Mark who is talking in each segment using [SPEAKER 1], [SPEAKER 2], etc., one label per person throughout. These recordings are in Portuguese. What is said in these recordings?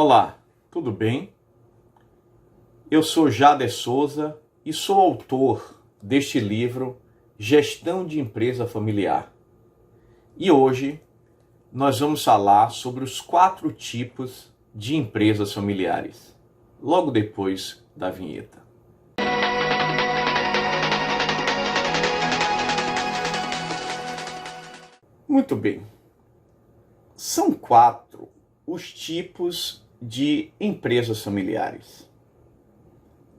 [SPEAKER 1] Olá, tudo bem? Eu sou Jader Souza e sou autor deste livro Gestão de Empresa Familiar. E hoje nós vamos falar sobre os 4 tipos de empresas familiares, logo depois da vinheta. Muito bem, são 4 os tipos de empresas familiares.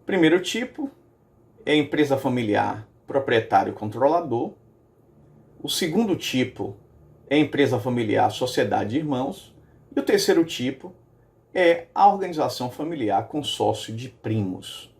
[SPEAKER 1] Primeiro tipo é a empresa familiar proprietário-controlador. O segundo tipo é a empresa familiar sociedade de irmãos. E o terceiro tipo é a organização familiar consórcio de primos.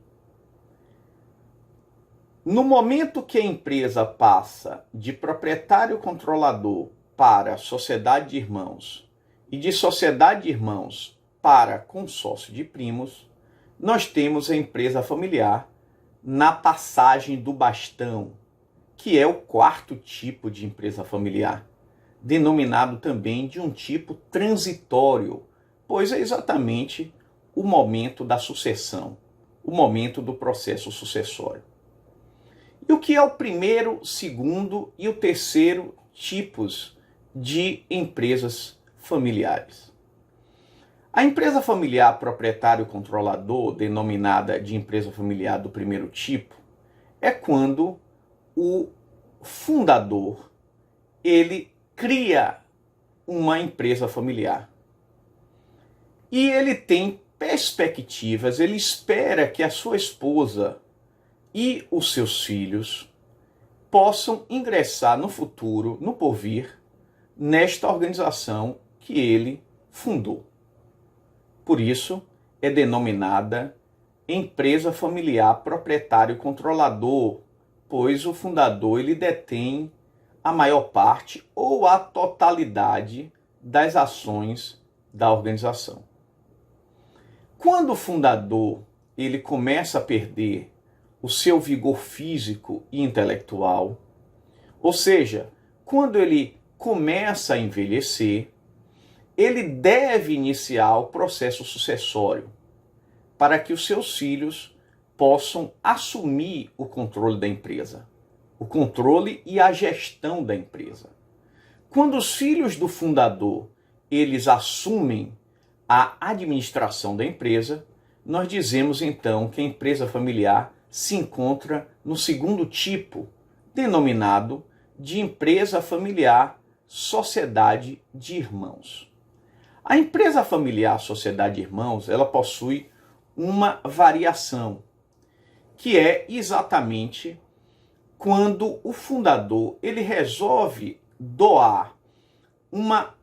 [SPEAKER 1] No momento que a empresa passa de proprietário-controlador para sociedade de irmãos e de sociedade de irmãos para consórcio de primos, nós temos a empresa familiar na passagem do bastão, que é o 4º tipo de empresa familiar, denominado também de um tipo transitório, pois é exatamente o momento da sucessão, o momento do processo sucessório. E o que é o primeiro, segundo e o terceiro tipos de empresas familiares? A empresa familiar proprietário-controlador, denominada de empresa familiar do primeiro tipo, é quando o fundador ele cria uma empresa familiar. E ele tem perspectivas, ele espera que a sua esposa e os seus filhos possam ingressar no futuro, no porvir, nesta organização que ele fundou. Por isso, é denominada empresa familiar proprietário-controlador, pois o fundador ele detém a maior parte ou a totalidade das ações da organização. Quando o fundador ele começa a perder o seu vigor físico e intelectual, ou seja, quando ele começa a envelhecer, ele deve iniciar o processo sucessório para que os seus filhos possam assumir o controle da empresa, o controle e a gestão da empresa. Quando os filhos do fundador eles assumem a administração da empresa, nós dizemos então que a empresa familiar se encontra no segundo tipo, denominado de empresa familiar sociedade de irmãos. A empresa familiar sociedade de irmãos, ela possui uma variação, que é exatamente quando o fundador ele resolve doar uma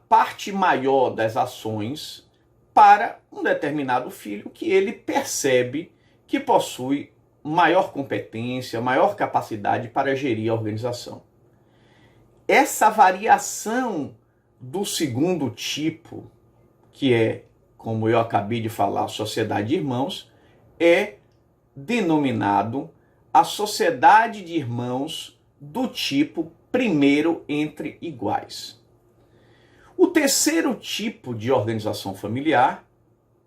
[SPEAKER 1] parte maior das ações para um determinado filho que ele percebe que possui maior competência, maior capacidade para gerir a organização. Essa variação do segundo tipo, que é, como eu acabei de falar, sociedade de irmãos, é denominado a sociedade de irmãos do tipo primeiro entre iguais. O terceiro tipo de organização familiar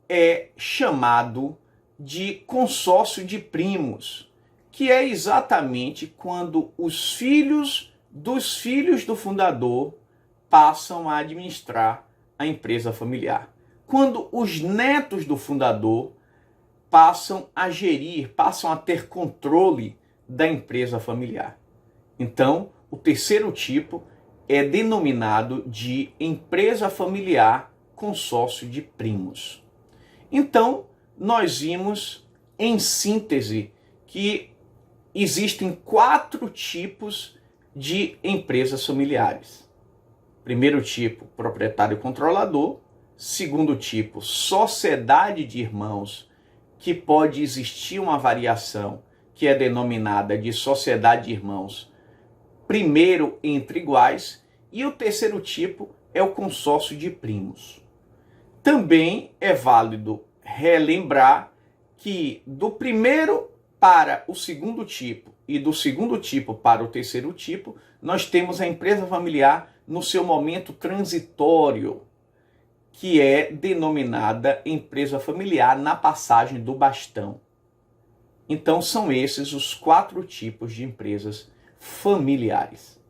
[SPEAKER 1] é chamado de consórcio de primos, que é exatamente quando os filhos dos filhos do fundador passam a administrar a empresa familiar. Quando os netos do fundador passam a gerir, passam a ter controle da empresa familiar. Então, o terceiro tipo é denominado de empresa familiar consórcio de primos. Então, nós vimos, em síntese, que existem 4 tipos de empresas familiares. Primeiro tipo, proprietário-controlador. Segundo tipo, sociedade de irmãos, que pode existir uma variação, que é denominada de sociedade de irmãos, primeiro entre iguais. E o terceiro tipo é o consórcio de primos. Também é válido relembrar que do primeiro para o segundo tipo e do segundo tipo para o terceiro tipo, nós temos a empresa familiar no seu momento transitório, que é denominada empresa familiar na passagem do bastão. Então, são esses os 4 tipos de empresas familiares.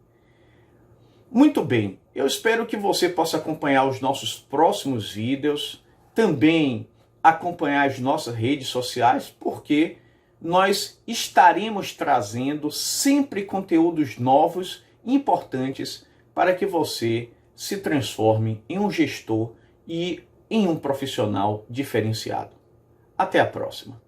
[SPEAKER 1] Muito bem, eu espero que você possa acompanhar os nossos próximos vídeos, também acompanhar as nossas redes sociais, porque nós estaremos trazendo sempre conteúdos novos e importantes para que você se transforme em um gestor e em um profissional diferenciado. Até a próxima!